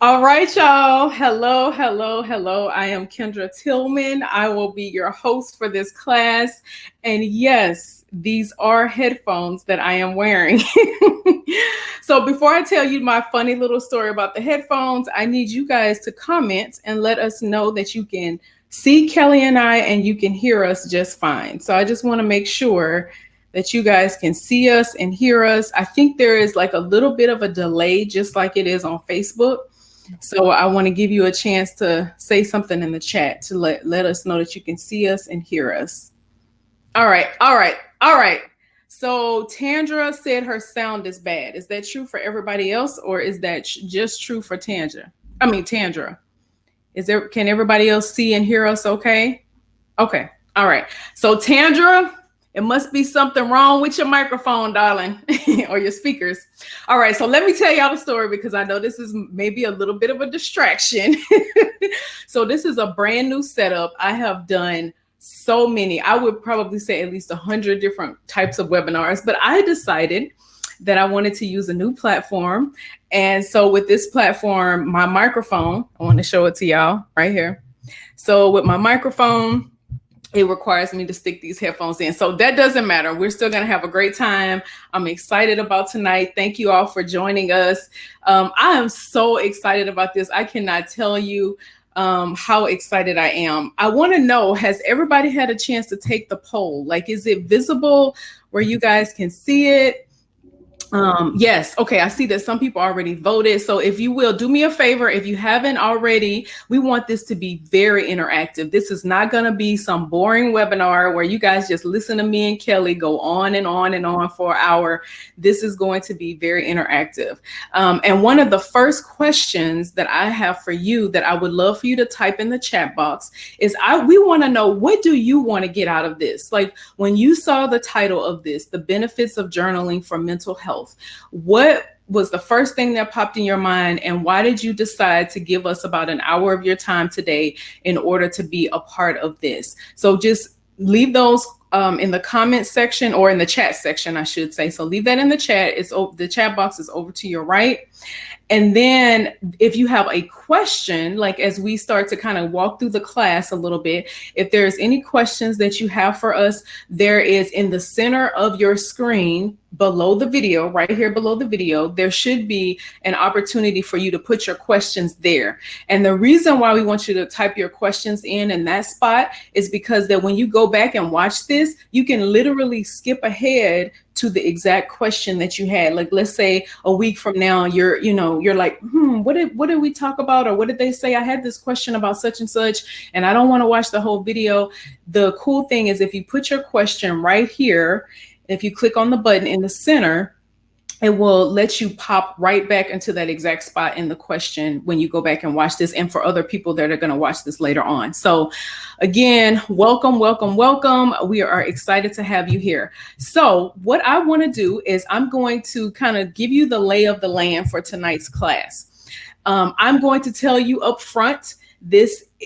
All right, y'all. Hello, hello, hello. I am Kendra Tillman. I will be your host for this class. And yes, these are headphones that I am wearing. So before I tell you my funny little story about the headphones, I need you guys to comment and let us know that you can see Kelli and I and you can hear us just fine. So I just want to make sure that you guys can see us and hear us. I think there is like a little bit of a delay, just like it is on Facebook. So I want to give you a chance to say something in the chat to let us know that you can see us and hear us. All right, all right, all right. So Tandra said her sound is bad. Is that true for everybody else, or is that just true for Tandra? Tandra. Can everybody else see and hear us okay? Okay. All right. So Tandra, it must be something wrong with your microphone, darling, or your speakers. All right, so let me tell y'all the story because I know this is maybe a little bit of a distraction. So this is a brand new setup. I have done so many. I would probably say at least 100 different types of webinars, but I decided that I wanted to use a new platform. And so with this platform, my microphone, I want to show it to y'all right here. So with my microphone, it requires me to stick these headphones in. So that doesn't matter. We're still going to have a great time. I'm excited about tonight. Thank you all for joining us. I am so excited about this. I cannot tell you how excited I am. I want to know, has everybody had a chance to take the poll? Like, is it visible where you guys can see it? Yes. Okay. I see that some people already voted. So if you will do me a favor, if you haven't already, we want this to be very interactive. This is not going to be some boring webinar where you guys just listen to me and Kelli go on and on and on for an hour. This is going to be very interactive. And one of the first questions that I have for you that I would love for you to type in the chat box is we want to know, what do you want to get out of this? Like when you saw the title of this, the benefits of journaling for mental health, what was the first thing that popped in your mind, and why did you decide to give us about an hour of your time today in order to be a part of this? So just leave those in the comment section, or in the chat section, I should say. So leave that in the chat. The chat box is over to your right. And then if you have a question, like as we start to kind of walk through the class a little bit, if there's any questions that you have for us, there is in the center of your screen below the video, right here below the video, there should be an opportunity for you to put your questions there. And the reason why we want you to type your questions in that spot is because that when you go back and watch this, you can literally skip ahead to the exact question that you had. Like, let's say a week from now, you're like, what did we talk about? Or what did they say? I had this question about such and such, and I don't want to watch the whole video. The cool thing is if you put your question right here, if you click on the button in the center, it will let you pop right back into that exact spot in the question when you go back and watch this, and for other people that are going to watch this later on. So again, welcome, welcome, welcome. We are excited to have you here. So what I want to do is I'm going to kind of give you the lay of the land for tonight's class. I'm going to tell you up front,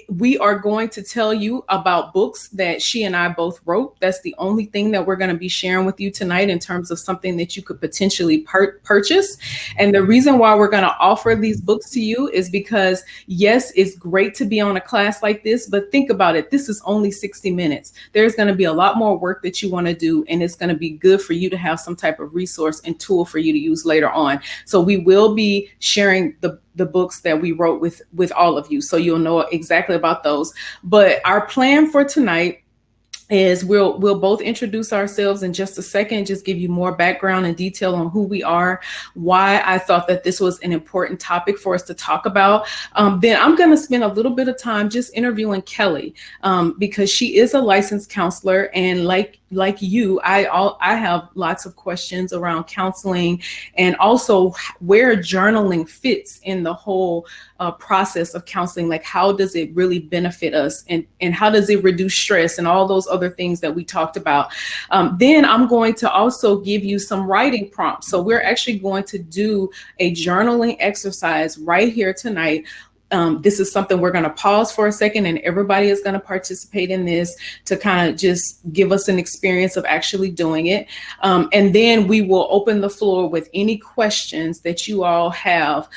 we are going to tell you about books that she and I both wrote. That's the only thing that we're going to be sharing with you tonight in terms of something that you could potentially purchase. And the reason why we're going to offer these books to you is because, yes, it's great to be on a class like this, but think about it. This is only 60 minutes. There's going to be a lot more work that you want to do, and it's going to be good for you to have some type of resource and tool for you to use later on. So we will be sharing the books that we wrote with all of you, so you'll know exactly about those. But our plan for tonight is we'll both introduce ourselves in just a second, just give you more background and detail on who we are, why I thought that this was an important topic for us to talk about. Then I'm going to spend a little bit of time just interviewing Kelli, because she is a licensed counselor, and like you, I have lots of questions around counseling, and also where journaling fits in the whole process of counseling. Like, how does it really benefit us, and how does it reduce stress and all those other things that we talked about. Then I'm going to also give you some writing prompts. So we're actually going to do a journaling exercise right here tonight. this is something we're going to pause for a second, and everybody is going to participate in this to kind of just give us an experience of actually doing it. And then we will open the floor with any questions that you all have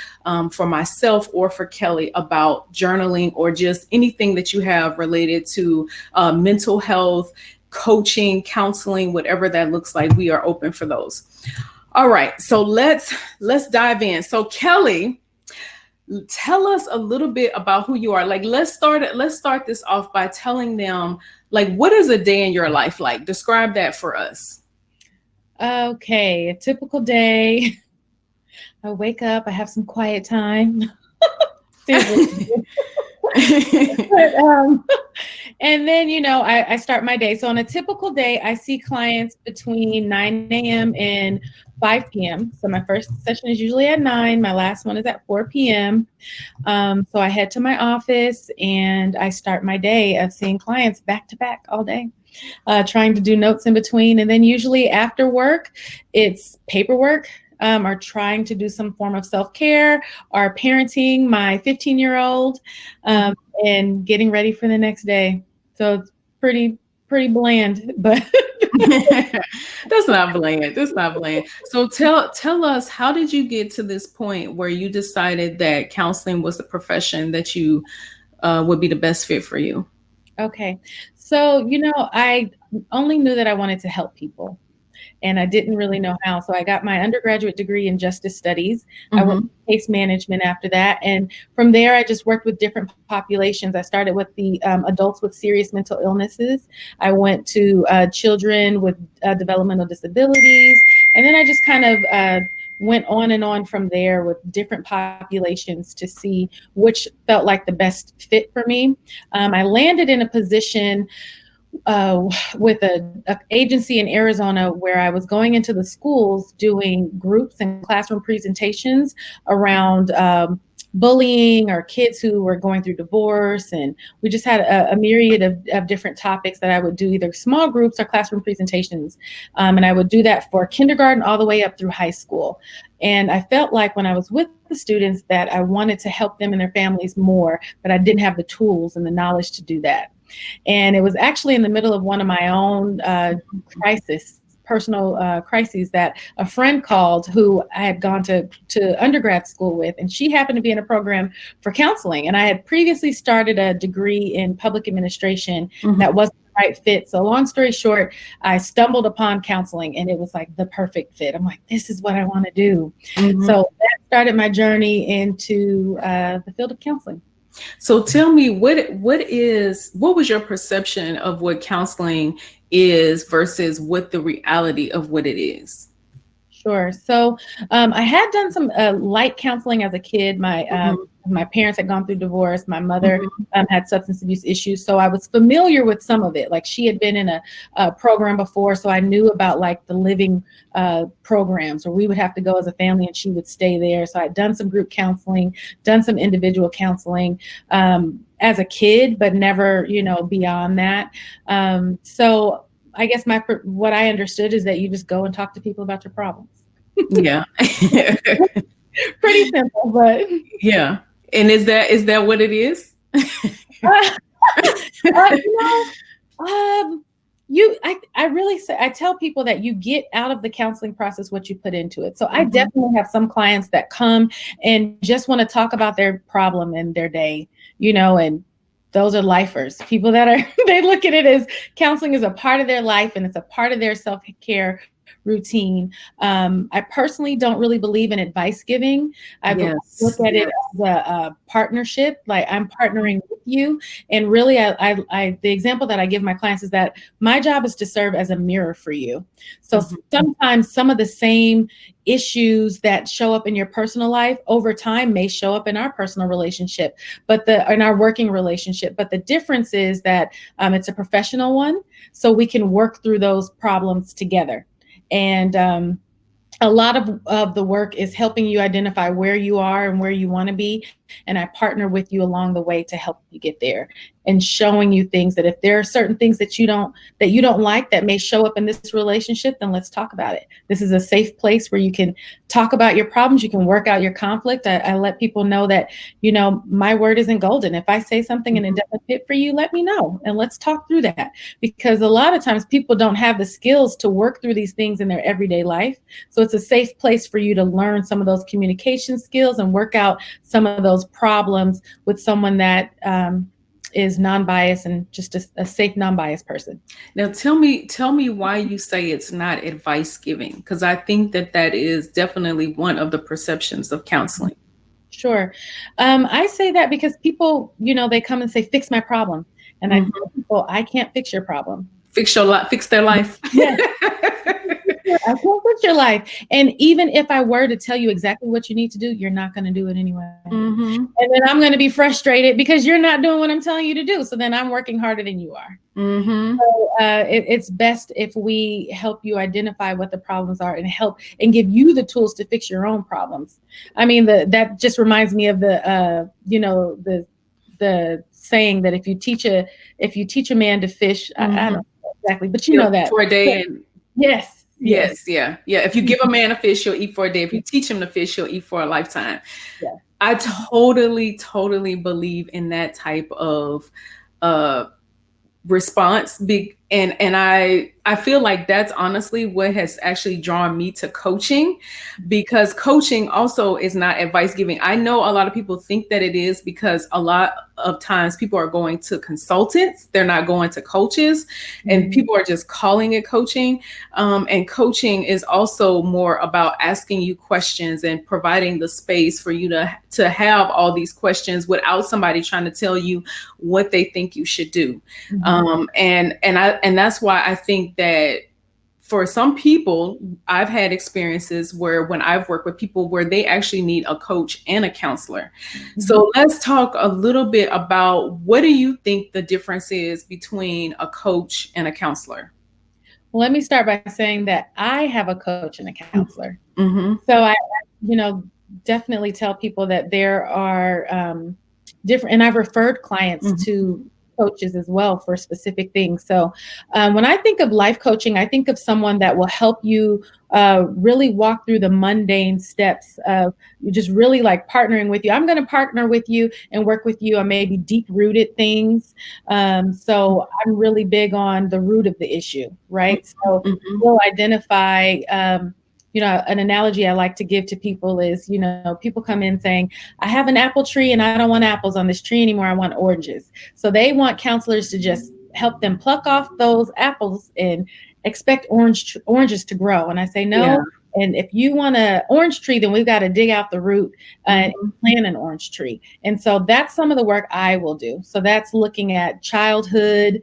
for myself or for Kelli about journaling, or just anything that you have related to mental health, coaching, counseling, whatever that looks like. We are open for those. All right, so let's dive in. So Kelli, tell us a little bit about who you are. Like, let's start this off by telling them, like, what is a day in your life like? Describe that for us. Okay, a typical day. I wake up, I have some quiet time. And then, I start my day. So on a typical day, I see clients between 9 a.m. and 5 p.m. So my first session is usually at 9. My last one is at 4 p.m. So I head to my office and I start my day of seeing clients back to back all day, trying to do notes in between. And then usually after work, it's paperwork. Or trying to do some form of self-care, or parenting my 15-year-old, and getting ready for the next day. So it's pretty bland, but that's not bland. That's not bland. So tell us, how did you get to this point where you decided that counseling was the profession that you would be the best fit for you? Okay. So, I only knew that I wanted to help people, and I didn't really know how. So I got my undergraduate degree in justice studies. I went to case management after that. And from there, I just worked with different populations. I started with the adults with serious mental illnesses. I went to children with developmental disabilities. And then I just kind of went on and on from there with different populations to see which felt like the best fit for me. I landed in a position with an agency in Arizona where I was going into the schools doing groups and classroom presentations around bullying, or kids who were going through divorce. And we just had a myriad of different topics that I would do, either small groups or classroom presentations. And I would do that for kindergarten all the way up through high school. And I felt like when I was with the students that I wanted to help them and their families more, but I didn't have the tools and the knowledge to do that. And it was actually in the middle of one of my own personal crises, that a friend called who I had gone to undergrad school with, and she happened to be in a program for counseling. And I had previously started a degree in public administration that wasn't the right fit. So long story short, I stumbled upon counseling, and it was like the perfect fit. I'm like, this is what I want to do. So that started my journey into the field of counseling. So tell me, what was your perception of what counseling is versus what the reality of what it is? Sure. So I had done some light counseling as a kid. My parents had gone through divorce. My mother had substance abuse issues. So I was familiar with some of it. Like, she had been in a program before. So I knew about like the living programs where we would have to go as a family and she would stay there. So I'd done some group counseling, done some individual counseling as a kid, but never, beyond that. So I guess what I understood is that you just go and talk to people about your problems. Yeah. Pretty simple, but yeah. And is that what it is? I really say, I tell people that you get out of the counseling process what you put into it. So I definitely have some clients that come and just want to talk about their problem and their day, and those are lifers. People that they look at it as counseling is a part of their life and it's a part of their self-care routine. I personally don't really believe in advice giving. I look at it as a partnership, like I'm partnering with you. And really, the example that I give my clients is that my job is to serve as a mirror for you. So sometimes some of the same issues that show up in your personal life over time may show up in our personal relationship, in our working relationship. But the difference is that it's a professional one, so we can work through those problems together. And a lot of the work is helping you identify where you are and where you want to be. And I partner with you along the way to help you get there. and showing you things that if there are certain things that you don't like that may show up in this relationship, then let's talk about it. This is a safe place where you can talk about your problems. You can work out your conflict. I let people know that, my word isn't golden. If I say something and it doesn't fit for you, let me know and let's talk through that. Because a lot of times people don't have the skills to work through these things in their everyday life. So it's a safe place for you to learn some of those communication skills and work out some of those problems with someone that is non-biased and just a safe non-biased person. Now tell me why you say it's not advice giving, because I think that is definitely one of the perceptions of counseling. Sure. I say that because people, they come and say, fix my problem. And I tell people, I can't fix your problem. Fix their life. Yes. I can't fix your life. And even if I were to tell you exactly what you need to do, you're not going to do it anyway. And then I'm going to be frustrated because you're not doing what I'm telling you to do. So then I'm working harder than you are. So it's best if we help you identify what the problems are and help and give you the tools to fix your own problems. I mean, that just reminds me of the saying that if you teach a man to fish, I don't know exactly, but you know that for a day. And yes. Yeah. If you give a man a fish, he'll eat for a day. If you teach him to fish, he'll eat for a lifetime. Yeah. I totally believe in that type of response. And I feel like that's honestly what has actually drawn me to coaching, because coaching also is not advice giving. I know a lot of people think that it is, because a lot of times people are going to consultants, they're not going to coaches, and people are just calling it coaching. And coaching is also more about asking you questions and providing the space for you to have all these questions without somebody trying to tell you what they think you should do. And that's why I think that for some people, I've had experiences where when I've worked with people where they actually need a coach and a counselor. So let's talk a little bit about, what do you think the difference is between a coach and a counselor? Well, let me start by saying that I have a coach and a counselor. So I, definitely tell people that there are different, and I've referred clients to coaches as well for specific things. So when I think of life coaching, I think of someone that will help you really walk through the mundane steps of just really like partnering with you. I'm going to partner with you and work with you on maybe deep rooted things. So I'm really big on the root of the issue, right? So we'll identify an analogy I like to give to people is, people come in saying, I have an apple tree and I don't want apples on this tree anymore. I want oranges. So they want counselors to just help them pluck off those apples and expect oranges to grow. And I say, no. Yeah. And if you want an orange tree, then we've got to dig out the root and plant an orange tree. And so that's some of the work I will do. So that's looking at childhood,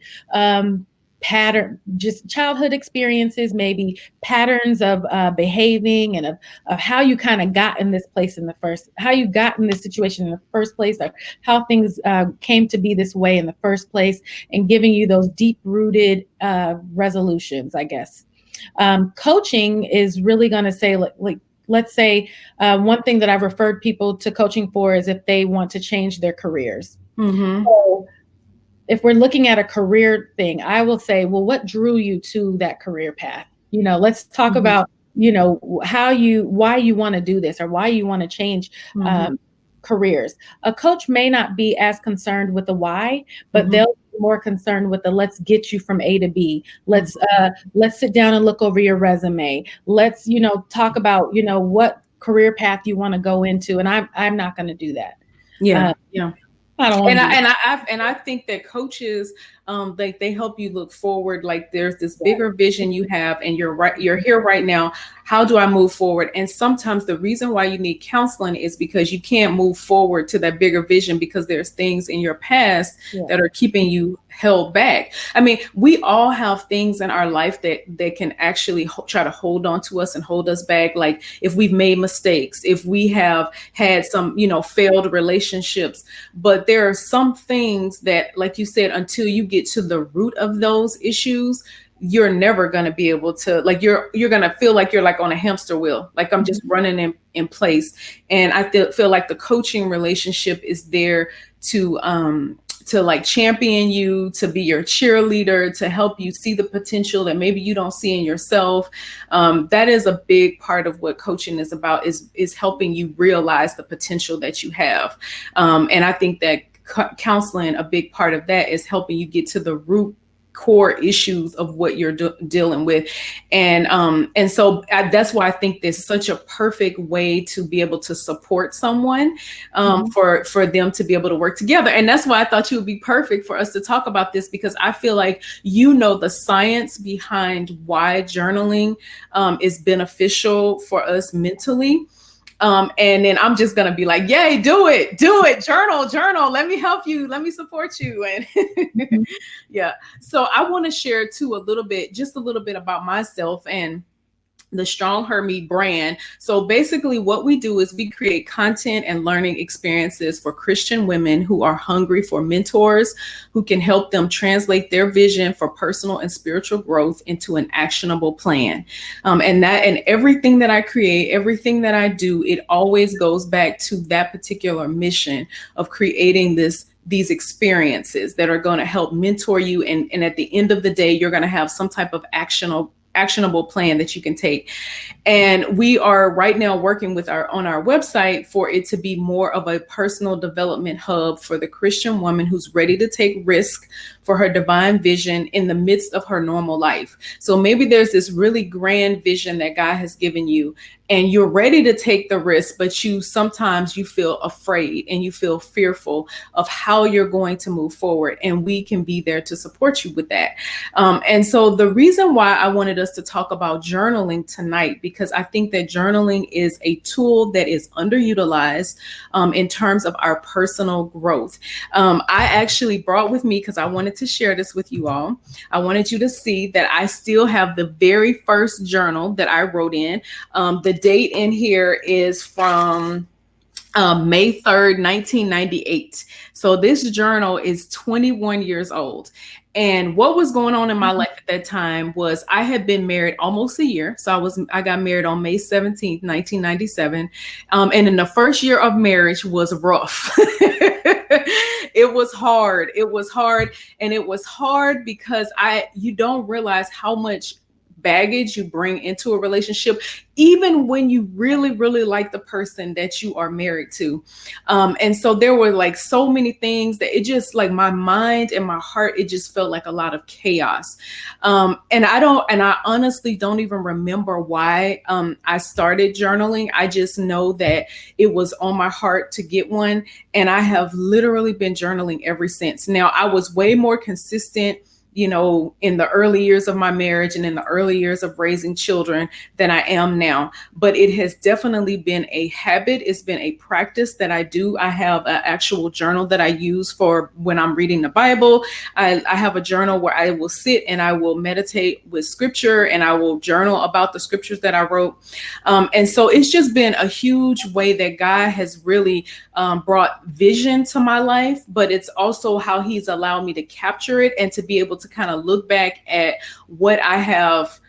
just childhood experiences, maybe patterns of behaving and of how you kind of got in this place how you got in this situation in the first place, or how things came to be this way in the first place, and giving you those deep rooted resolutions, I guess. Coaching is really going to say, like, let's say one thing that I've referred people to coaching for is if they want to change their careers. So, if we're looking at a career thing, I will say, well, what drew you to that career path? Let's talk about, why you want to do this, or why you want to change careers. A coach may not be as concerned with the why, but they'll be more concerned with the let's get you from A to B. Let's sit down and look over your resume. Let's, talk about, what career path you want to go into. And I'm not going to do that. Yeah. I don't want I think that coaches, they help you look forward. Like, there's this bigger vision you have, and you're here right now. How do I move forward? And sometimes the reason why you need counseling is because you can't move forward to that bigger vision because there's things in your past that are keeping you held back. I mean, we all have things in our life that can actually try to hold on to us and hold us back. Like, if we've made mistakes, if we have had some, failed relationships. But there are some things that, like you said, until you get to the root of those issues, you're never going to be able to, like, you're going to feel like you're like on a hamster wheel. Like, I'm just running in place. And I feel like the coaching relationship is there to to like champion you, to be your cheerleader, to help you see the potential that maybe you don't see in yourself. That is a big part of what coaching is about, is helping you realize the potential that you have. And I think that counseling, a big part of that is helping you get to the root core issues of what you're dealing with. And so that's why I think there's such a perfect way to be able to support someone, for them to be able to work together. And that's why I thought you would be perfect for us to talk about this, because I feel like the science behind why journaling is beneficial for us mentally. And then I'm just going to be like, yay, do it, journal, let me help you, let me support you. And yeah. So I want to share too, just a little bit about myself and the StrongHerMe brand. So basically what we do is we create content and learning experiences for Christian women who are hungry for mentors who can help them translate their vision for personal and spiritual growth into an actionable plan. And everything that I create, everything that I do, it always goes back to that particular mission of creating these experiences that are going to help mentor you. And at the end of the day, you're going to have some type of actionable plan that you can take. And we are right now working on our website for it to be more of a personal development hub for the Christian woman who's ready to take risk for her divine vision in the midst of her normal life. So maybe there's this really grand vision that God has given you, and you're ready to take the risk, but sometimes you feel afraid and you feel fearful of how you're going to move forward. And we can be there to support you with that. And so the reason why I wanted us to talk about journaling tonight, because I think that journaling is a tool that is underutilized in terms of our personal growth. I actually brought with me, because I wanted to share this with you all, I wanted you to see that I still have the very first journal that I wrote in. The date in here is from May 3rd, 1998. So this journal is 21 years old. And what was going on in my life at that time was I had been married almost a year. So I got married on May 17th, 1997. And in the first year of marriage was rough. It was hard. And it was hard because you don't realize how much baggage you bring into a relationship, even when you really, really like the person that you are married to. And so there were like so many things that it just, like, my mind and my heart, it just felt like a lot of chaos. And I honestly don't even remember why I started journaling. I just know that it was on my heart to get one. And I have literally been journaling ever since. Now, I was way more consistent, in the early years of my marriage and in the early years of raising children than I am now. But it has definitely been a habit. It's been a practice that I do. I have an actual journal that I use for when I'm reading the Bible. I have a journal where I will sit and I will meditate with scripture, and I will journal about the scriptures that I wrote. And so it's just been a huge way that God has really brought vision to my life, but it's also how he's allowed me to capture it and to be able to kind of look back at what I have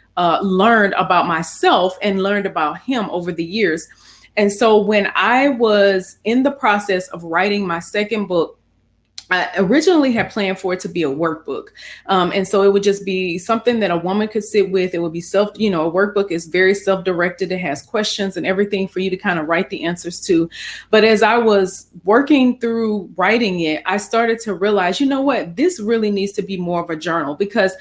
learned about myself and learned about him over the years. And so when I was in the process of writing my second book, I originally had planned for it to be a workbook. And so it would just be something that a woman could sit with. It would be a workbook is very self-directed. It has questions and everything for you to kind of write the answers to. But as I was working through writing it, I started to realize, this really needs to be more of a journal, because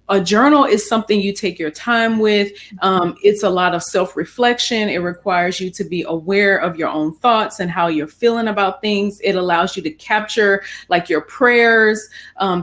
a journal is something you take your time with. It's a lot of self-reflection. It requires you to be aware of your own thoughts and how you're feeling about things. It allows you to capture like your prayers,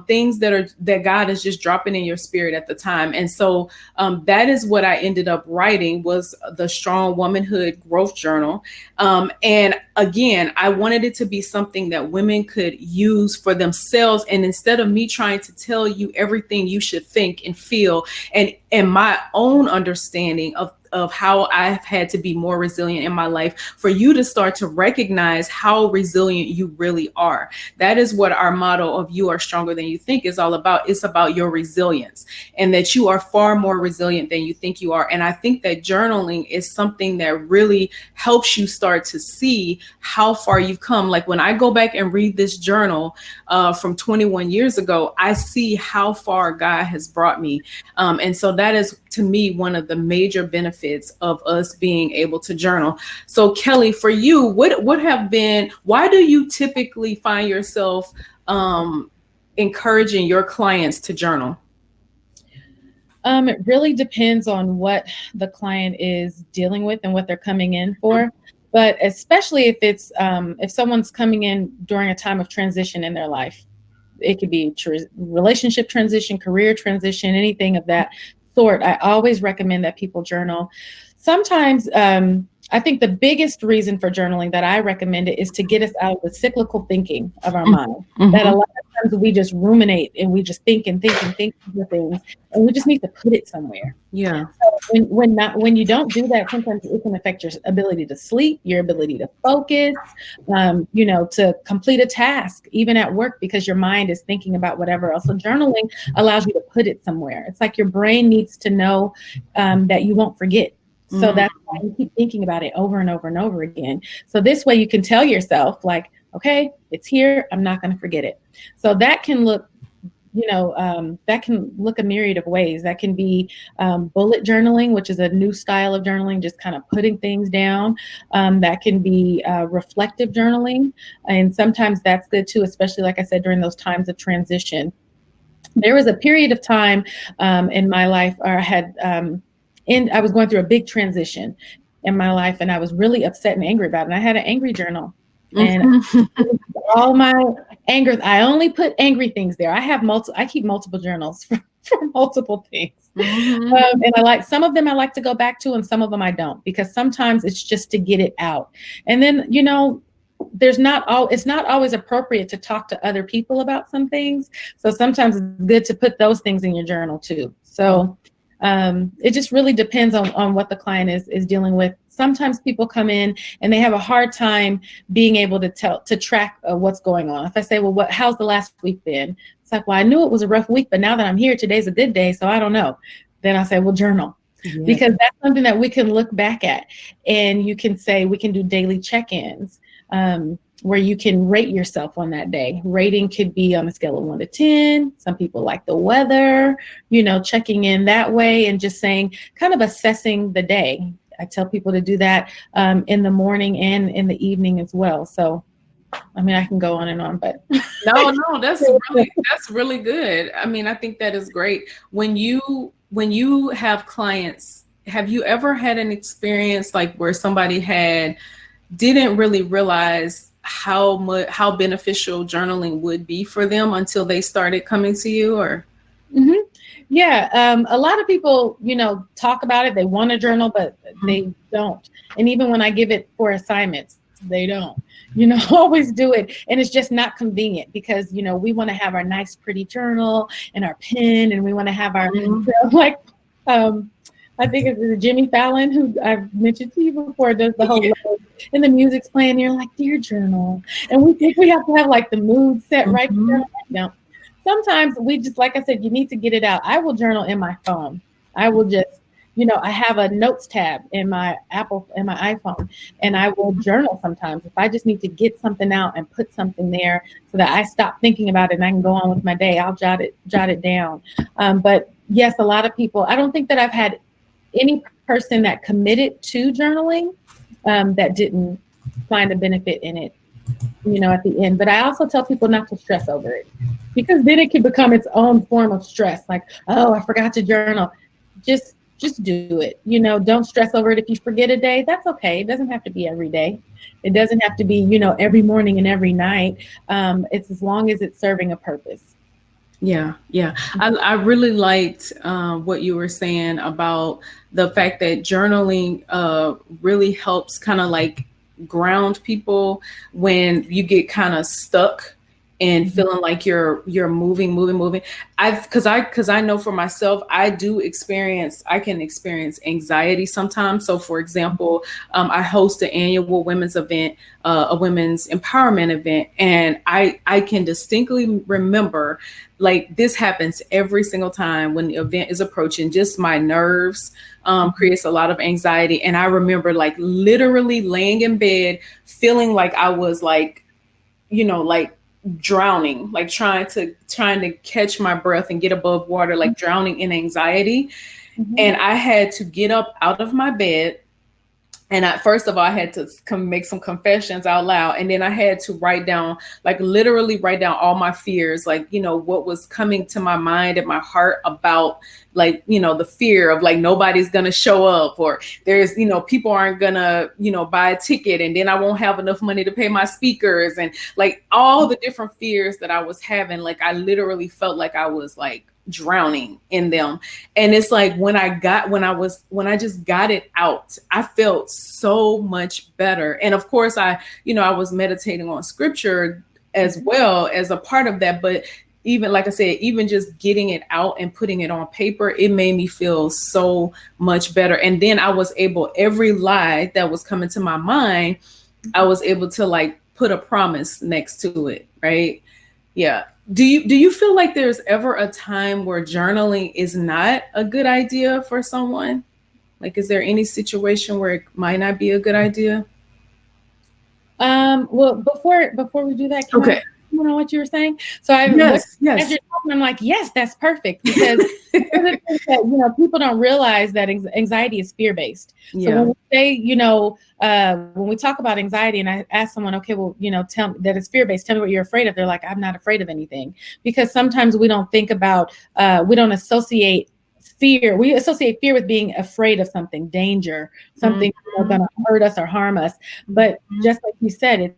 things that God is just dropping in your spirit at the time. And so that is what I ended up writing, was the Strong Womanhood Growth Journal. And again, I wanted it to be something that women could use for themselves. And instead of me trying to tell you everything you should think and feel, and my own understanding of of how I've had to be more resilient in my life, for you to start to recognize how resilient you really are. That is what our motto of "You Are Stronger Than You Think" is all about. It's about your resilience, and that you are far more resilient than you think you are. And I think that journaling is something that really helps you start to see how far you've come. Like when I go back and read this journal from 21 years ago, I see how far God has brought me. And so that is, to me, one of the major benefits of us being able to journal. So Kelli, for you, why do you typically find yourself encouraging your clients to journal? It really depends on what the client is dealing with and what they're coming in for. But especially if it's if someone's coming in during a time of transition in their life, it could be relationship transition, career transition, anything of that sort. I always recommend that people journal. Sometimes I think the biggest reason for journaling that I recommend it is to get us out of the cyclical thinking of our mind. That a lot of times we just ruminate and we just think of things, and we just need to put it somewhere. Yeah. So when you don't do that, sometimes it can affect your ability to sleep, your ability to focus, to complete a task, even at work, because your mind is thinking about whatever else. So journaling allows you to put it somewhere. It's like your brain needs to know that you won't forget. So that's why you keep thinking about it over and over and over again. So this way you can tell yourself, like, okay, it's here, I'm not going to forget it. So that can look a myriad of ways. That can be bullet journaling, which is a new style of journaling, just kind of putting things down. That can be reflective journaling. And sometimes that's good too, especially, like I said, during those times of transition. There was a period of time in my life where I was going through a big transition in my life, and I was really upset and angry about it. And I had an angry journal. And all my anger, I only put angry things there. I keep multiple journals for multiple things. And some of them I like to go back to, and some of them I don't, because sometimes it's just to get it out. And then, it's not always appropriate to talk to other people about some things. So sometimes it's good to put those things in your journal too. So it just really depends on what the client is dealing with. Sometimes people come in and they have a hard time being able to track what's going on. If I say, well, how's the last week been? It's like, well, I knew it was a rough week, but now that I'm here, today's a good day, so I don't know. Then I say, well, journal. Yeah. Because that's something that we can look back at, and you can say, we can do daily check-ins where you can rate yourself on that day. Rating could be on a scale of 1 to 10. Some people like the weather, checking in that way and just saying, kind of assessing the day. I tell people to do that in the morning and in the evening as well. So, I mean, I can go on and on, but no, that's really good. I mean, I think that is great. When you have clients, have you ever had an experience like where somebody didn't really realize how beneficial journaling would be for them until they started coming to you? Or Yeah, a lot of people, talk about it. They want to journal, but they don't. And even when I give it for assignments, they don't, always do it. And it's just not convenient because, we want to have our nice, pretty journal and our pen, and we want to have our, I think it's Jimmy Fallon, who I've mentioned to you before, does the whole and the music's playing, and you're like, dear journal. And we think we have to have like the mood set right there. No. Sometimes we just, like I said, you need to get it out. I will journal in my phone. I will just, I have a notes tab in my iPhone, and I will journal sometimes if I just need to get something out and put something there so that I stop thinking about it and I can go on with my day. I'll jot it down. But yes, a lot of people, I don't think that I've had any person that committed to journaling that didn't find a benefit in it, at the end. But I also tell people not to stress over it, because then it can become its own form of stress. Like, oh, I forgot to journal. Just do it. Don't stress over it. If you forget a day, that's okay. It doesn't have to be every day. It doesn't have to be, every morning and every night. It's as long as it's serving a purpose. Yeah. I really liked what you were saying about the fact that journaling really helps kind of like ground people when you get kind of stuck and feeling like you're moving. Because I know for myself, I can experience anxiety sometimes. So for example, I host an annual women's event, a women's empowerment event, and I can distinctly remember, like, this happens every single time when the event is approaching. Just my nerves creates a lot of anxiety, and I remember, like, literally laying in bed feeling like I was, like, like drowning, like trying to catch my breath and get above water, like drowning in anxiety. And I had to get up out of my bed. And first of all, I had to make some confessions out loud. And then I had to write down, like literally write down all my fears, like, what was coming to my mind and my heart about, like, the fear of, like, nobody's going to show up, or there's, people aren't going to, buy a ticket, and then I won't have enough money to pay my speakers, and like all the different fears that I was having. Like, I literally felt like I was, like, drowning in them. And it's like when I just got it out, I felt so much better. And of course, I was meditating on scripture as well as a part of that. But even, like I said, even just getting it out and putting it on paper, it made me feel so much better. And then I was able, every lie that was coming to my mind, I was able to, like, put a promise next to it. Right. Yeah. Do you feel like there's ever a time where journaling is not a good idea for someone? Like, is there any situation where it might not be a good idea? Well, before we do that, okay. I know what you were saying. So yes. As you're talking, I'm like, yes, that's perfect, because that, people don't realize that anxiety is fear-based. Yeah. So when we say, when we talk about anxiety, and I ask someone, okay, well, tell me that it's fear-based. Tell me what you're afraid of. They're like, I'm not afraid of anything, because sometimes we don't think about, we don't associate fear. We associate fear with being afraid of something, danger, something going to hurt us or harm us. But just like you said, it's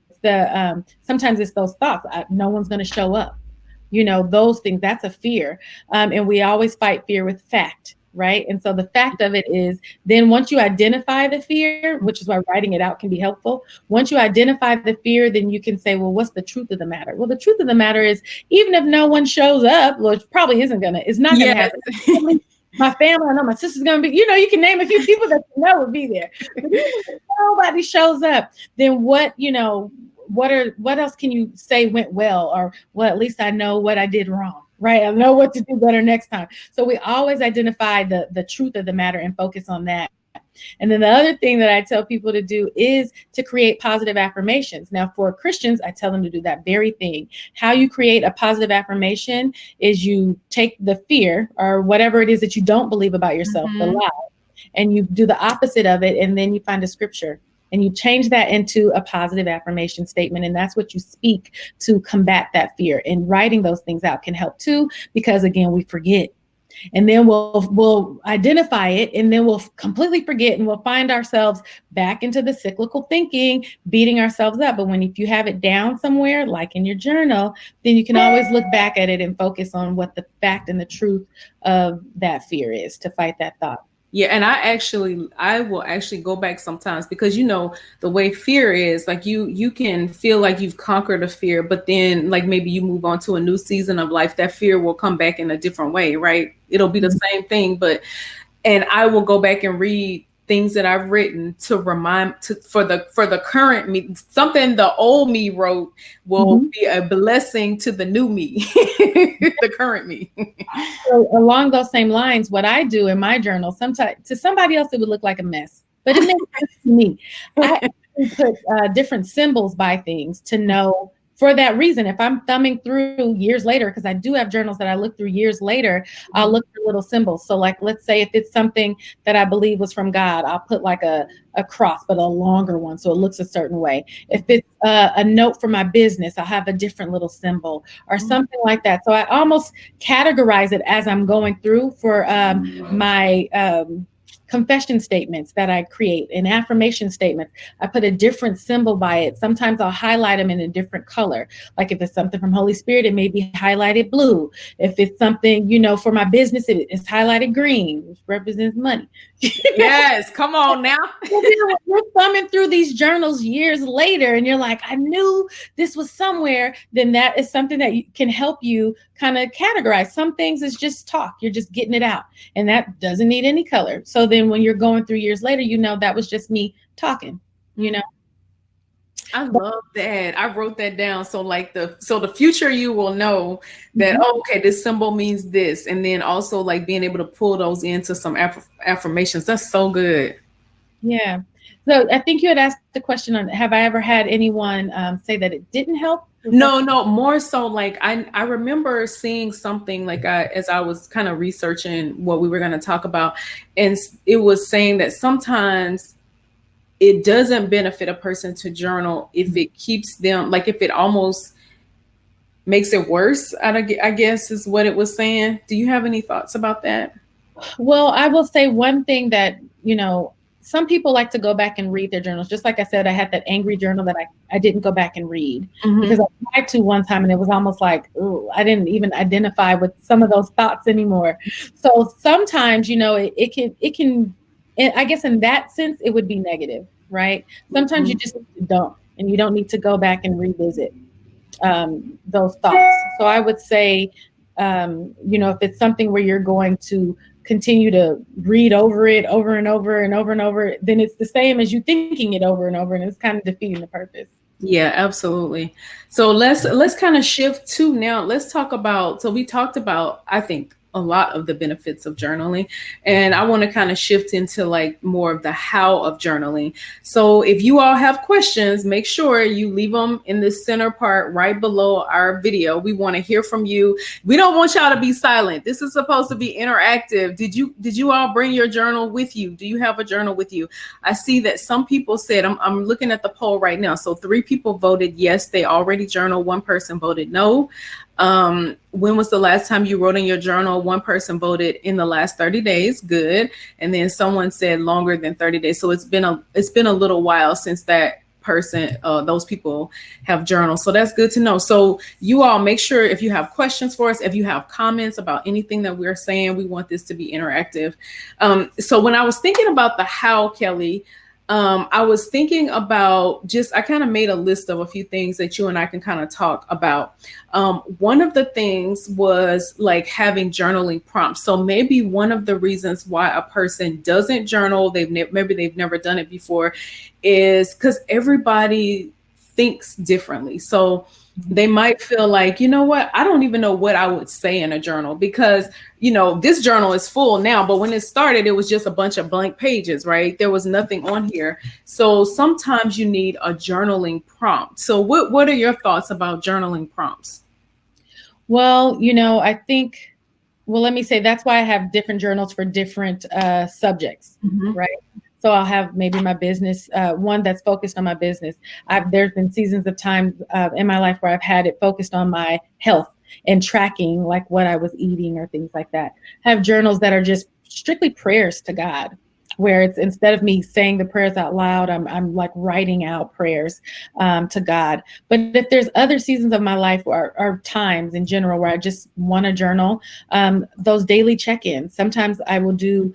sometimes it's those thoughts. No one's going to show up. Those things, that's a fear. And we always fight fear with fact, right? And so the fact of it is, then once you identify the fear, which is why writing it out can be helpful. Once you identify the fear, then you can say, well, what's the truth of the matter? Well, the truth of the matter is, even if no one shows up, which probably it's not going to happen. My family, I know my sister's going to be, you can name a few people that would be there. But even if nobody shows up, then what else can you say went well? Or, well, at least I know what I did wrong, right? I know what to do better next time. So we always identify the truth of the matter and focus on that. And then the other thing that I tell people to do is to create positive affirmations. Now, for Christians, I tell them to do that very thing. How you create a positive affirmation is you take the fear or whatever it is that you don't believe about yourself, the lie, and you do the opposite of it. And then you find a scripture and you change that into a positive affirmation statement. And that's what you speak to combat that fear. And writing those things out can help too, because again, we forget. And then we'll identify it, and then we'll completely forget, and we'll find ourselves back into the cyclical thinking, beating ourselves up. But if you have it down somewhere, like in your journal, then you can always look back at it and focus on what the fact and the truth of that fear is to fight that thought. Yeah. And I will actually go back sometimes, because, the way fear is, like, you can feel like you've conquered a fear, but then, like, maybe you move on to a new season of life, that fear will come back in a different way, right? It'll be the same thing, and I will go back and read things that I've written to remind for the current me. Something the old me wrote will be a blessing to the new me, the current me. So along those same lines, what I do in my journal, sometimes to somebody else it would look like a mess, but it makes sense to me. I put different symbols by things to know. For that reason, if I'm thumbing through years later, because I do have journals that I look through years later, I'll look for little symbols. So, like, let's say if it's something that I believe was from God, I'll put like a cross, but a longer one, so it looks a certain way. If it's a note for my business, I'll have a different little symbol or something like that. So I almost categorize it as I'm going through for my confession statements that I create and affirmation statements. I put a different symbol by it. Sometimes I'll highlight them in a different color. Like if it's something from Holy Spirit, it may be highlighted blue. If it's something, for my business, it's highlighted green, which represents money. Yes, come on now. We're thumbing through these journals years later and you're like, I knew this was somewhere. Then that is something that can help you kind of categorize. Some things is just talk. You're just getting it out and that doesn't need any color. So then when you're going through years later, that was just me talking, I love that. I wrote that down. So like the future you will know that, okay, this symbol means this. And then also like being able to pull those into some affirmations. That's so good. Yeah. So I think you had asked the question on, have I ever had anyone say that it didn't help? No, more so like I remember seeing something like as I was kind of researching what we were going to talk about. And it was saying that sometimes it doesn't benefit a person to journal if it keeps them, like if it almost makes it worse, I guess is what it was saying. Do you have any thoughts about that? Well, I will say one thing that, some people like to go back and read their journals. Just like I said, I had that angry journal that I didn't go back and read because I tried to one time and it was almost like, oh, I didn't even identify with some of those thoughts anymore. So sometimes, it can, I guess in that sense, it would be negative, right? Sometimes you just don't, and you don't need to go back and revisit those thoughts. So I would say, if it's something where you're going to continue to read over it over and over and over and over, then it's the same as you thinking it over and over, and it's kind of defeating the purpose. Yeah, absolutely. So let's kind of shift to now. Let's talk about, so we talked about, I think, a lot of the benefits of journaling, and I want to kind of shift into like more of the how of journaling. So if you all have questions, make sure you leave them in the center part right below our video. We want to hear from you. We don't want y'all to be silent. This is supposed to be interactive. Did you all bring your journal with you? Do you have a journal with you? I see that some people said, I'm looking at the poll right now. So 3 people voted yes, they already journal. 1 person voted no. When was the last time you wrote in your journal? 1 person voted in the last 30 days. Good. And then someone said longer than 30 days. So it's been a little while since that person, those people have journaled. So that's good to know. So you all make sure if you have questions for us, if you have comments about anything that we're saying, we want this to be interactive. So when I was thinking about the how, Kelli, I was thinking about I kind of made a list of a few things that you and I can kind of talk about. One of the things was like having journaling prompts. So maybe one of the reasons why a person doesn't journal, maybe they've never done it before, is because everybody thinks differently. So they might feel like, you know what, I don't even know what I would say in a journal because, this journal is full now, but when it started, it was just a bunch of blank pages, right? There was nothing on here. So sometimes you need a journaling prompt. So what are your thoughts about journaling prompts? Well, I think, let me say that's why I have different journals for different subjects, right? So I'll have maybe my business, one that's focused on my business. There's been seasons of time in my life where I've had it focused on my health and tracking like what I was eating or things like that. I have journals that are just strictly prayers to God, where it's instead of me saying the prayers out loud, I'm like writing out prayers to God. But if there's other seasons of my life or times in general where I just want to journal, those daily check-ins, sometimes I will do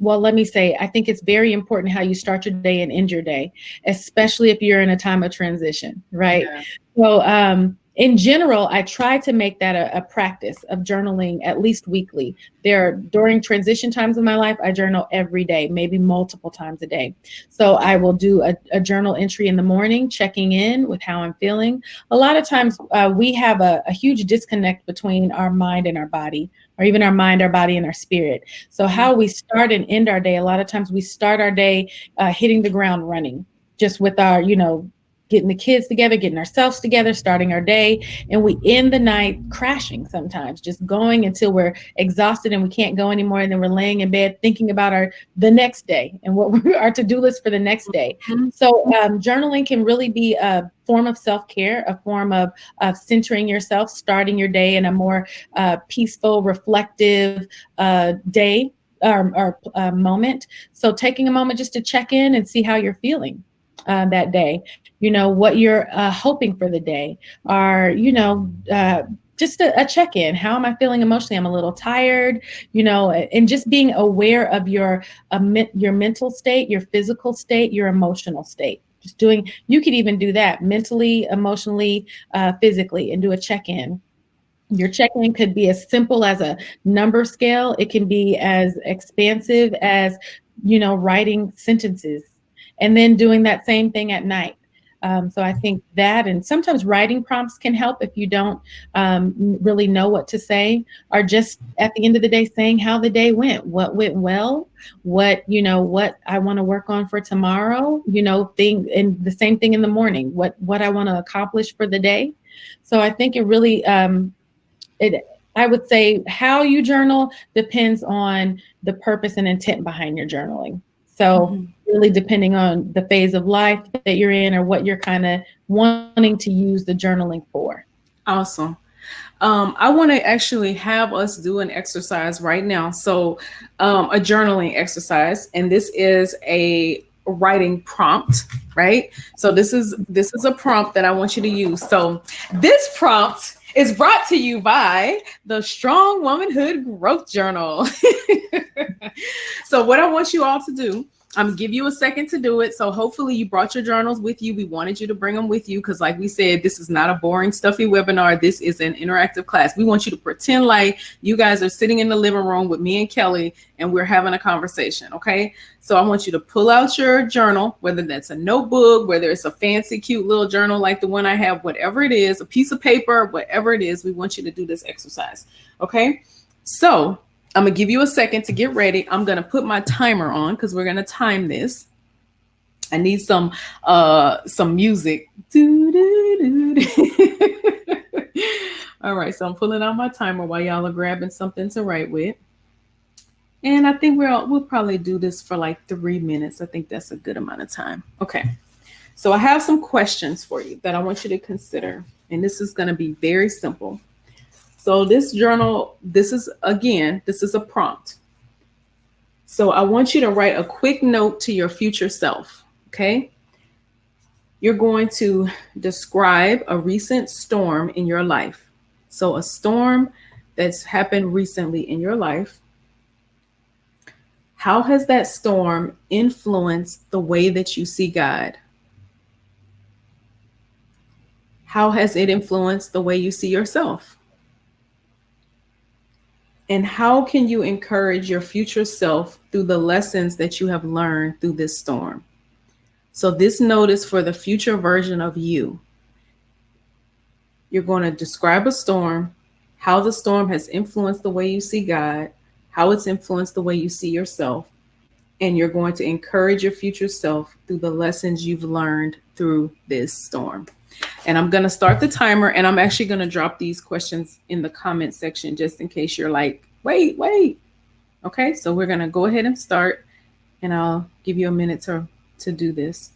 well, let me say, I think it's very important how you start your day and end your day, especially if you're in a time of transition, right? Yeah. So in general, I try to make that a practice of journaling at least weekly. During transition times of my life, I journal every day, maybe multiple times a day. So I will do a journal entry in the morning, checking in with how I'm feeling. A lot of times we have a huge disconnect between our mind and our body, or even our mind, our body, and our spirit. So how we start and end our day, a lot of times we start our day hitting the ground running, just with our, getting the kids together, getting ourselves together, starting our day, and we end the night crashing sometimes, just going until we're exhausted and we can't go anymore, and then we're laying in bed thinking about the next day and what our to-do list for the next day. So journaling can really be a form of self-care, a form of centering yourself, starting your day in a more peaceful, reflective day. moment. So taking a moment just to check in and see how you're feeling that day, what you're hoping for the day, or, just a check in. How am I feeling emotionally? I'm a little tired, and just being aware of your mental state, your physical state, your emotional state. You could even do that mentally, emotionally, physically, and do a check in. Your check-in could be as simple as a number scale. It can be as expansive as, writing sentences and then doing that same thing at night. So I think that, and sometimes writing prompts can help if you don't really know what to say, or just at the end of the day saying how the day went, what went well, what I want to work on for tomorrow, and the same thing in the morning, what I want to accomplish for the day. So I think it really, I would say how you journal depends on the purpose and intent behind your journaling. So really depending on the phase of life that you're in, or what you're kind of wanting to use the journaling for. Awesome. I want to actually have us do an exercise right now. So, a journaling exercise, and this is a writing prompt, right? So this is a prompt that I want you to use. So, this prompt is brought to you by the Strong Womanhood Growth Journal. So, what I want you all to do, I'm gonna give you a second to do it. So hopefully you brought your journals with you. We wanted you to bring them with you because, like we said, this is not a boring, stuffy webinar. This is an interactive class. We want you to pretend like you guys are sitting in the living room with me and Kelly and we're having a conversation, okay? So I want you to pull out your journal, whether that's a notebook, whether it's a fancy, cute little journal like the one I have, whatever it is, a piece of paper, whatever it is, we want you to do this exercise, okay? So I'm gonna give you a second to get ready. I'm gonna put my timer on because we're gonna time this. I need some music. All right, so I'm pulling out my timer while y'all are grabbing something to write with. And I think we'll probably do this for like 3 minutes. I think that's a good amount of time. Okay. So I have some questions for you that I want you to consider. And this is gonna be very simple. So this journal, this is a prompt. So I want you to write a quick note to your future self, okay? You're going to describe a recent storm in your life. So a storm that's happened recently in your life. How has that storm influenced the way that you see God? How has it influenced the way you see yourself? And how can you encourage your future self through the lessons that you have learned through this storm? So this note is for the future version of you. You're going to describe a storm, how the storm has influenced the way you see God, how it's influenced the way you see yourself, and you're going to encourage your future self through the lessons you've learned through this storm. And I'm going to start the timer, and I'm actually going to drop these questions in the comment section just in case you're like, wait. Okay, so we're going to go ahead and start, and I'll give you a minute to do this.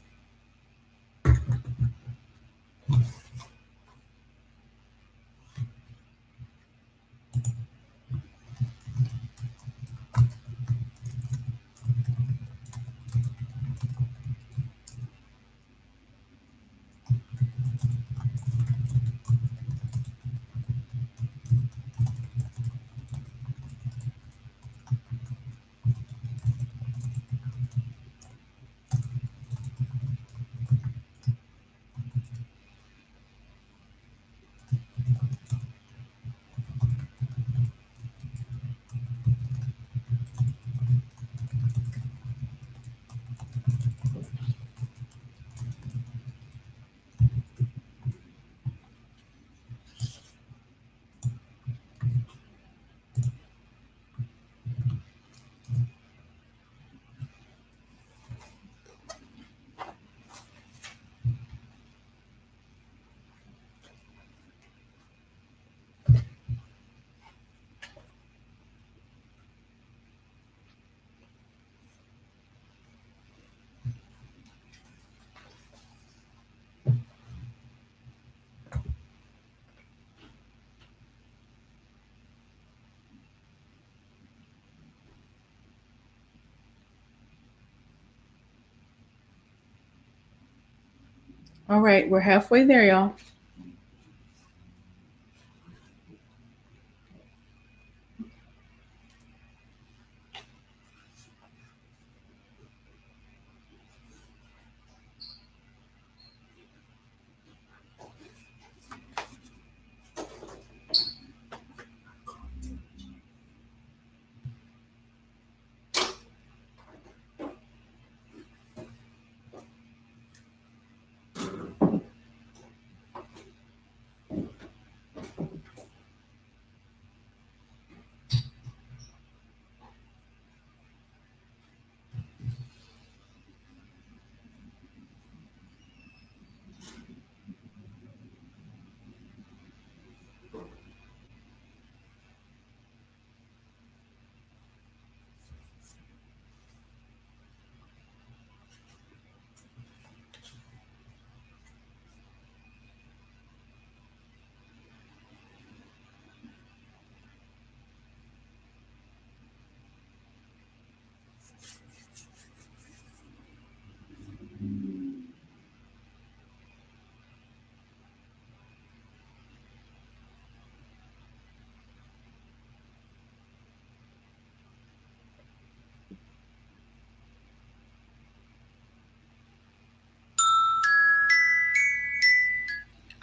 All right, we're halfway there, y'all.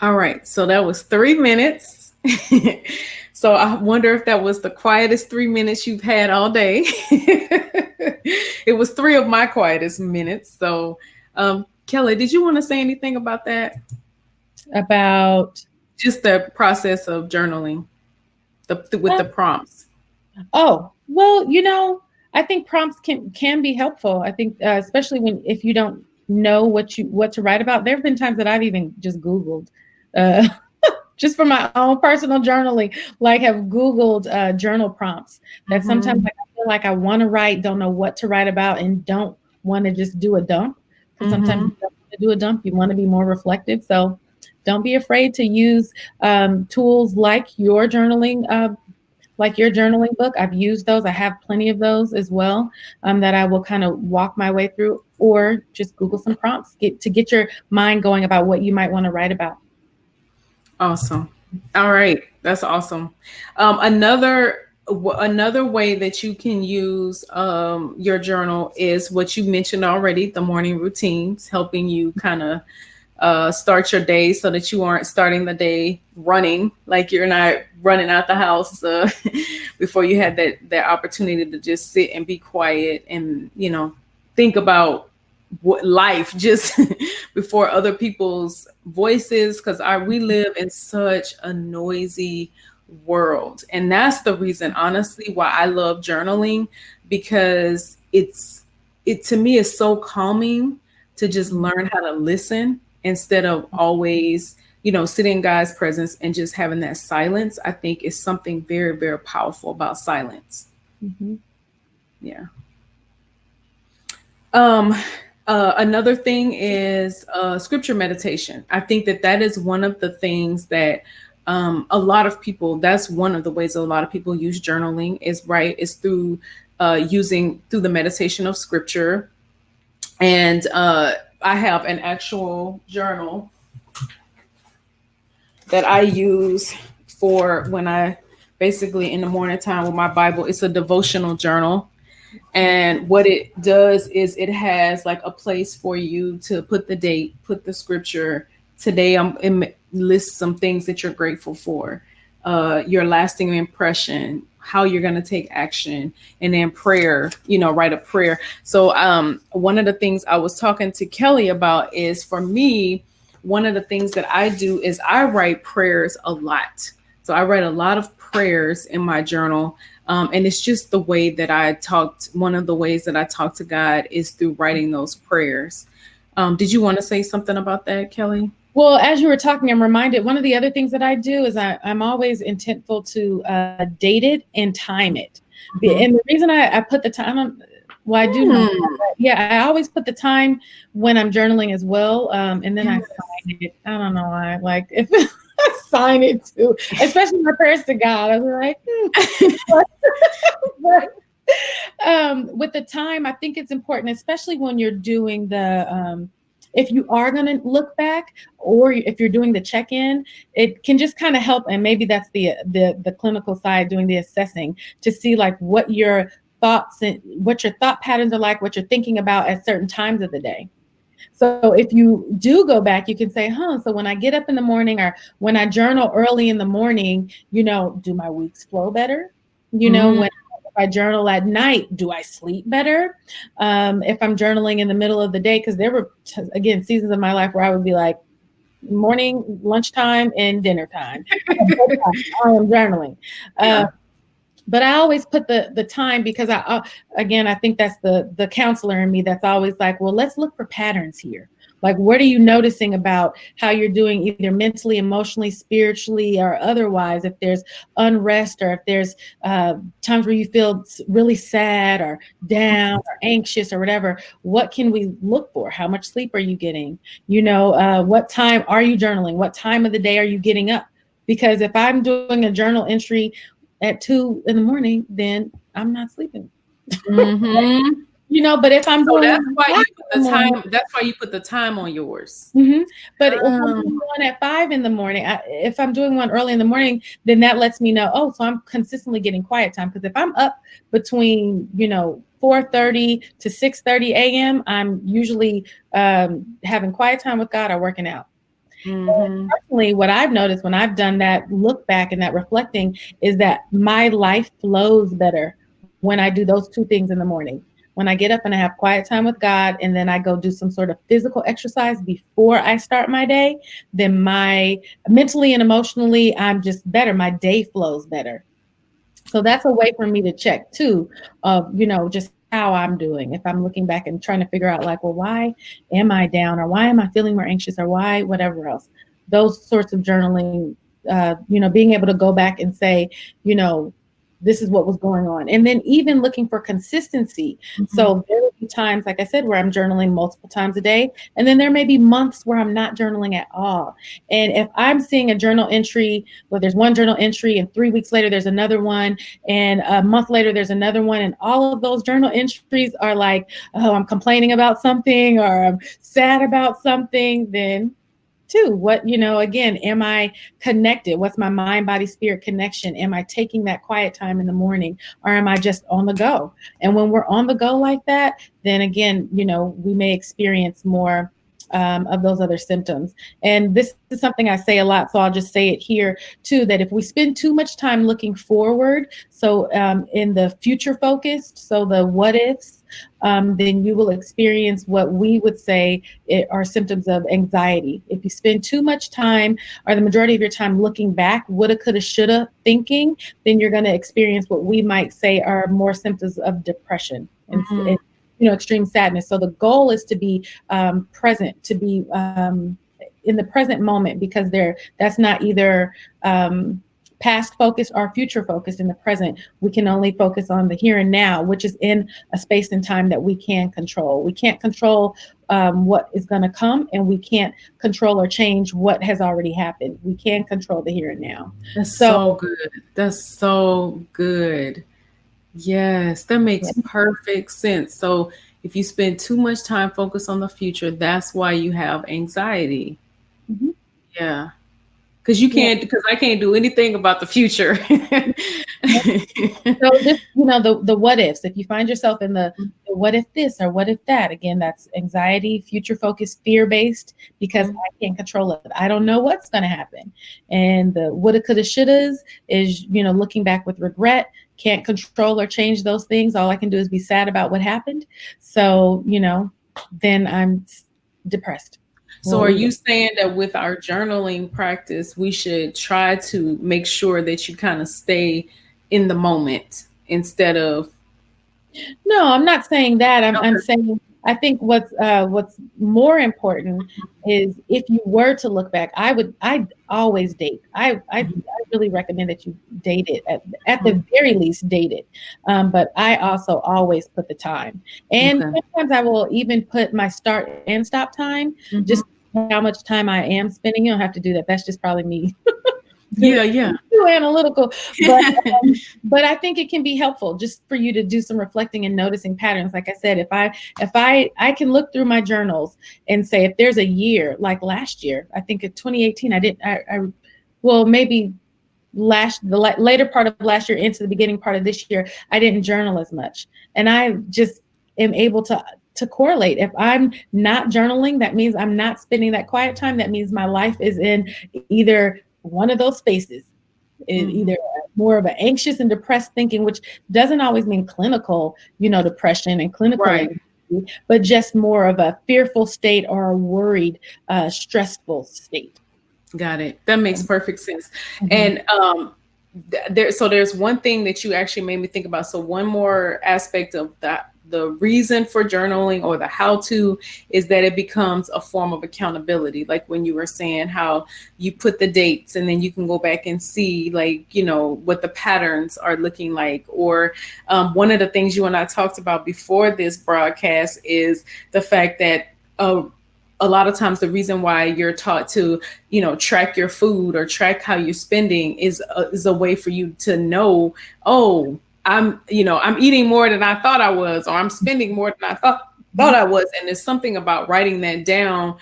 All right, so that was 3 minutes. So I wonder if that was the quietest 3 minutes you've had all day. It was three of my quietest minutes. So, Kelli, did you want to say anything about that? About Just the process of journaling, with the prompts. oh, well, I think prompts can be helpful. I think especially if you don't know what to write about. There have been times that I've even just Googled uh, just for my own personal journaling, like have Googled journal prompts that sometimes like, I feel like I want to write, don't know what to write about, and don't want to just do a dump. Because sometimes you don't want to do a dump, you want to be more reflective. So don't be afraid to use tools like your journaling book. I've used those. I have plenty of those as well that I will kind of walk my way through, or just Google some prompts to get your mind going about what you might want to write about. Awesome. All right, that's awesome. Another way that you can use your journal is what you mentioned already, the morning routines, helping you kind of start your day so that you aren't starting the day running, like you're not running out the house before you had that opportunity to just sit and be quiet and think about what life just before other people's voices, because we live in such a noisy world. And that's the reason, honestly, why I love journaling, because it to me is so calming to just learn how to listen instead of always sitting in God's presence and just having that silence. I think is something very, very powerful about silence. Yeah. Another thing is scripture meditation. I think that is one of the things that a lot of people, that's one of the ways a lot of people use journaling is through through the meditation of scripture. And I have an actual journal that I use for when I basically in the morning time with my Bible. It's a devotional journal. And what it does is it has like a place for you to put the date, put the scripture. Today, it lists some things that you're grateful for, your lasting impression, how you're going to take action, and then prayer, write a prayer. So one of the things I was talking to Kelli about is, for me, one of the things that I do is I write prayers a lot. So I write a lot of prayers in my journal. And it's just the way that one of the ways that I talk to God is through writing those prayers. Did you want to say something about that, Kelli? Well, as you were talking, I'm reminded one of the other things that I do is I'm always intentful to date it and time it. And the reason I put the time on, well, I do know. Yeah, I always put the time when I'm journaling as well. And then I sign it. I don't know why. Like, if I sign it too, especially my prayers to God. I was like, with the time, I think it's important, especially when you're doing the if you are going to look back, or if you're doing the check-in, it can just kind of help. And maybe that's the clinical side, doing the assessing, to see like what your thoughts and what your thought patterns are like, what you're thinking about at certain times of the day. So if you do go back, you can say, so when I get up in the morning, or when I journal early in the morning, do my weeks flow better? When if I journal at night, do I sleep better? If I'm journaling in the middle of the day, because there were, again, seasons of my life where I would be like, morning, lunchtime, and dinner time. I am journaling. But I always put the time, because I think that's the counselor in me that's always like, well, let's look for patterns here. Like, what are you noticing about how you're doing, either mentally, emotionally, spiritually, or otherwise? If there's unrest, or if there's times where you feel really sad or down or anxious or whatever, what can we look for? How much sleep are you getting? What time are you journaling? What time of the day are you getting up? Because if I'm doing a journal entry at 2 a.m, then I'm not sleeping. But if I'm doing that's why you put the time. That's why you put the time on yours. But if I'm doing one at 5 a.m, if I'm doing one early in the morning, then that lets me know, so I'm consistently getting quiet time. Because if I'm up between 4:30 to 6:30 a.m, I'm usually having quiet time with God or working out. Personally, what I've noticed when I've done that look back and that reflecting is that my life flows better when I do those two things in the morning. When I get up and I have quiet time with God, and then I go do some sort of physical exercise before I start my day, then mentally and emotionally, I'm just better. My day flows better. So that's a way for me to check too, of, just how I'm doing. If I'm looking back and trying to figure out like, well, why am I down, or why am I feeling more anxious, or why, whatever else, those sorts of journaling, being able to go back and say, this is what was going on. And then even looking for consistency. So there will be times, like I said, where I'm journaling multiple times a day. And then there may be months where I'm not journaling at all. And if I'm seeing a journal entry, well, there's one journal entry, and 3 weeks later, there's another one, and a month later, there's another one. And all of those journal entries are like, oh, I'm complaining about something, or I'm sad about something, then what, again, am I connected? What's my mind, body, spirit connection? Am I taking that quiet time in the morning, or am I just on the go? And when we're on the go like that, then again, we may experience more of those other symptoms. And this is something I say a lot, so I'll just say it here too, that if we spend too much time looking forward, so in the future focused, so the what ifs, then you will experience what we would say are symptoms of anxiety. If you spend too much time, or the majority of your time, looking back, woulda, coulda, shoulda thinking, then you're going to experience what we might say are more symptoms of depression and extreme sadness. So the goal is to be present, to be in the present moment, because that's not either past focused or future focused. In the present, we can only focus on the here and now, which is in a space and time that we can control. We can't control what is going to come, and we can't control or change what has already happened. We can control the here and now. That's so good. That's so good. Yes, that makes perfect sense. So if you spend too much time focused on the future, that's why you have anxiety. Yeah. Because I can't do anything about the future. So just, the what ifs, if you find yourself in the what if this or what if that, again, that's anxiety, future focused, fear based, because I can't control it. I don't know what's going to happen. And the woulda, coulda, shouldas is, looking back with regret, can't control or change those things. All I can do is be sad about what happened. So, then I'm depressed. So are you saying that with our journaling practice, we should try to make sure that you kind of stay in the moment instead of? No, I'm not saying that. I'm saying, I think what's more important is, if you were to look back, I'd always date. I really recommend that you date it, at the very least date it. But I also always put the time. And sometimes I will even put my start and stop time, just how much time I am spending. You don't have to do that. That's just probably me. Yeah. Too analytical, but I think it can be helpful just for you to do some reflecting and noticing patterns. Like I said, if I can look through my journals and say, if there's a year like last year, I think in 2018, well, maybe the later part of last year into the beginning part of this year, I didn't journal as much. And I just am able to correlate. If I'm not journaling, that means I'm not spending that quiet time. That means my life is in either one of those spaces, either more of an anxious and depressed thinking, which doesn't always mean clinical, depression and clinical anxiety, but just more of a fearful state or a worried, stressful state. Got it. That makes perfect sense. And there's one thing that you actually made me think about. So one more aspect of that, the reason for journaling or the how to, is that it becomes a form of accountability. Like when you were saying how you put the dates and then you can go back and see what the patterns are looking like. Or one of the things you and I talked about before this broadcast is the fact that a lot of times the reason why you're taught to, track your food or track how you're spending is a way for you to know, oh, I'm eating more than I thought I was, or I'm spending more than I thought I was. And there's something about writing that down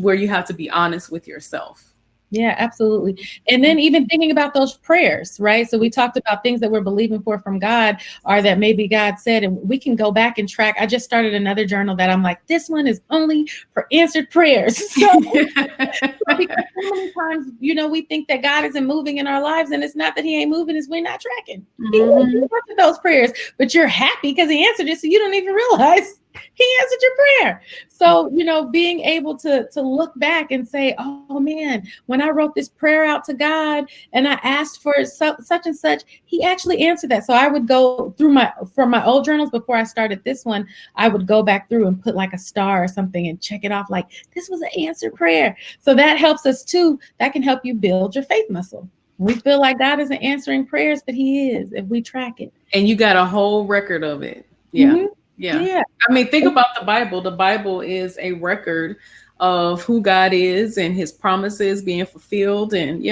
where you have to be honest with yourself. Yeah, absolutely. And then even thinking about those prayers, right? So we talked about things that we're believing for from God, or that maybe God said, and we can go back and track. I just started another journal that I'm like, this one is only for answered prayers. So because so many times, we think that God isn't moving in our lives, and it's not that he ain't moving, it's we're not tracking. He answered those prayers, but you're happy because he answered it, so you don't even realize he answered your prayer. So, being able to look back and say, oh man, when I wrote this prayer out to God and I asked for such and such, he actually answered that. So I would go through from my old journals before I started this one, I would go back through and put like a star or something and check it off like this was an answered prayer. So that helps us too. That can help you build your faith muscle. We feel like God isn't answering prayers, but he is if we track it. And you got a whole record of it. Yeah. Mm-hmm. Yeah. I mean, think about the Bible. The Bible is a record of who God is and his promises being fulfilled. And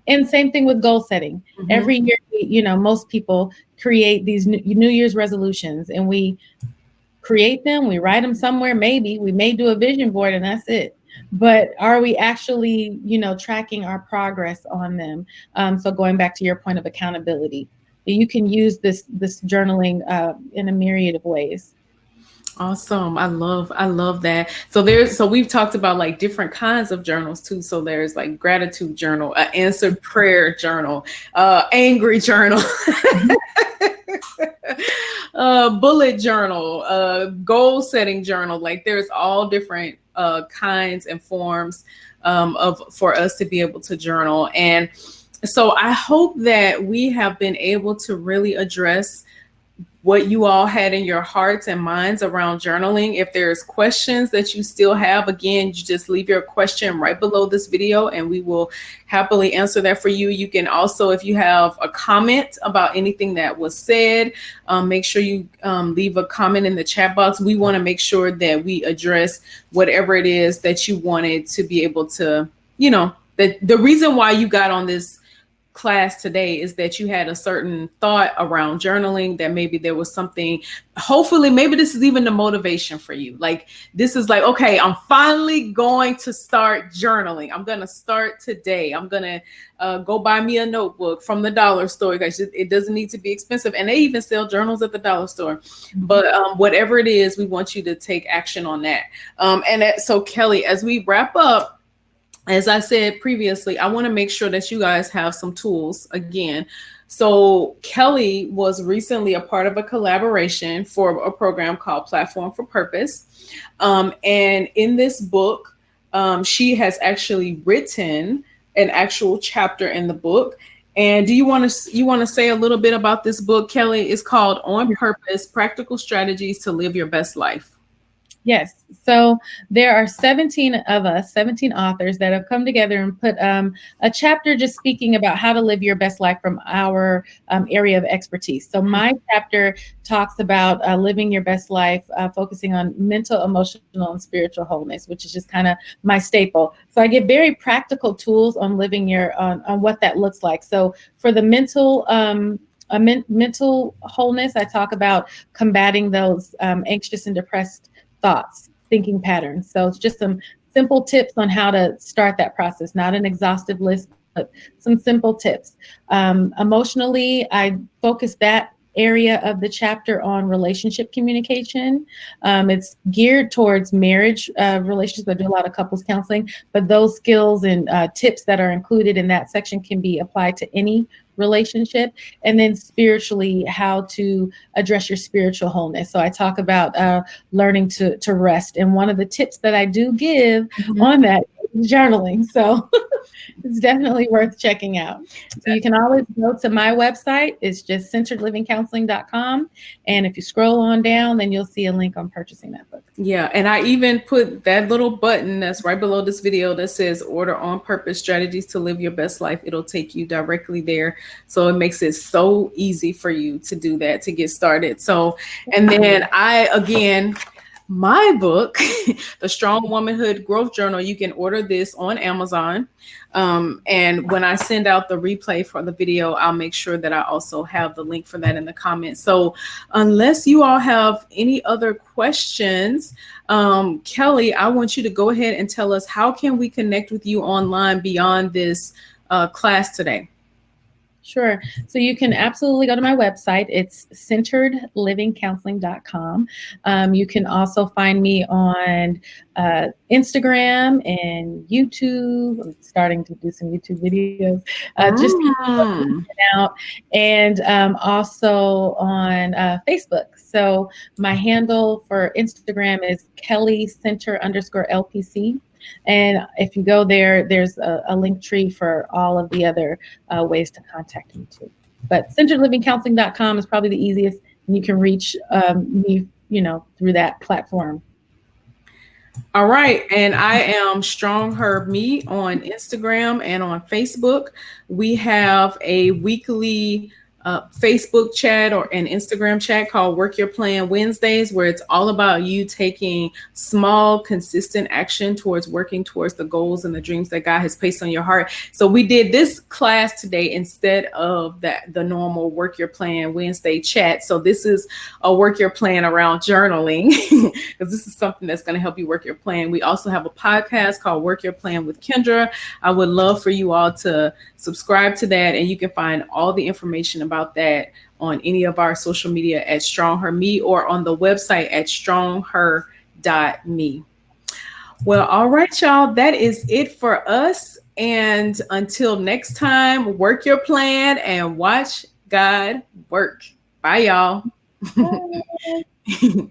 And same thing with goal setting. Every year, most people create these New Year's resolutions, and we create them. We write them somewhere. Maybe we may do a vision board and that's it. But are we actually, tracking our progress on them? So going back to your point of accountability, you can use this journaling in a myriad of ways. Awesome. I love that. So we've talked about like different kinds of journals too. So there's like gratitude journal, answered prayer journal, angry journal, bullet journal, goal setting journal. Like there's all different kinds and forms for us to be able to journal. And so I hope that we have been able to really address what you all had in your hearts and minds around journaling. If there's questions that you still have, again, you just leave your question right below this video and we will happily answer that for you. You can also, if you have a comment about anything that was said, make sure you leave a comment in the chat box. We want to make sure that we address whatever it is that you wanted to be able to, that the reason why you got on this class today is that you had a certain thought around journaling, that maybe there was something, hopefully maybe this is even the motivation for you. Like this is like, okay, I'm finally going to start journaling. I'm going to start today. I'm going to go buy me a notebook from the dollar store, because it doesn't need to be expensive. And they even sell journals at the dollar store. But whatever it is, we want you to take action on that. So Kelli, as we wrap up, as I said previously, I want to make sure that you guys have some tools again. So Kelli was recently a part of a collaboration for a program called Platform for Purpose. And in this book, she has actually written an actual chapter in the book. And do you want to say a little bit about this book, Kelli? It's called On Purpose: Practical Strategies to Live Your Best Life. Yes. So there are 17 of us, 17 authors that have come together and put a chapter just speaking about how to live your best life from our area of expertise. So my chapter talks about living your best life, focusing on mental, emotional, and spiritual wholeness, which is just kind of my staple. So I give very practical tools on living on what that looks like. So for the mental wholeness, I talk about combating those anxious and depressed thoughts, thinking patterns. So it's just some simple tips on how to start that process, not an exhaustive list, but some simple tips. Emotionally, I focus that area of the chapter on relationship communication. It's geared towards marriage relationships. I do a lot of couples counseling, but those skills and tips that are included in that section can be applied to any relationship. And then spiritually, how to address your spiritual wholeness. So I talk about learning to rest. And one of the tips that I do give on that is journaling. So it's definitely worth checking out. So you can always go to my website. It's just centeredlivingcounseling.com. And if you scroll on down, then you'll see a link on purchasing that book. Yeah. And I even put that little button that's right below this video that says order on purpose strategies to live your best life. It'll take you directly there. So it makes it so easy for you to do that, to get started. So, and then my book, The Strong Womanhood Growth Journal, you can order this on Amazon. And when I send out the replay for the video, I'll make sure that I also have the link for that in the comments. So unless you all have any other questions, Kelli, I want you to go ahead and tell us, how can we connect with you online beyond this class today? Sure. So you can absolutely go to my website. It's centeredlivingcounseling.com. You can also find me on Instagram and YouTube. I'm starting to do some YouTube videos, just out, and also on Facebook. So my handle for Instagram is Kelli_Center_LPC. And if you go there, there's a link tree for all of the other ways to contact me too. But centeredlivingcounseling.com is probably the easiest, and you can reach me, through that platform. All right. And I am StrongHerMe on Instagram and on Facebook. We have a weekly Facebook chat or an Instagram chat called Work Your Plan Wednesdays, where it's all about you taking small, consistent action towards working towards the goals and the dreams that God has placed on your heart. So we did this class today instead of the normal Work Your Plan Wednesday chat. So this is a Work Your Plan around journaling, because this is something that's going to help you work your plan. We also have a podcast called Work Your Plan with Kendra. I would love for you all to subscribe to that, and you can find all the information about that on any of our social media at StrongHerMe or on the website at strongher.me. Well, all right, y'all, that is it for us. And until next time, work your plan and watch God work. Bye, y'all. Bye.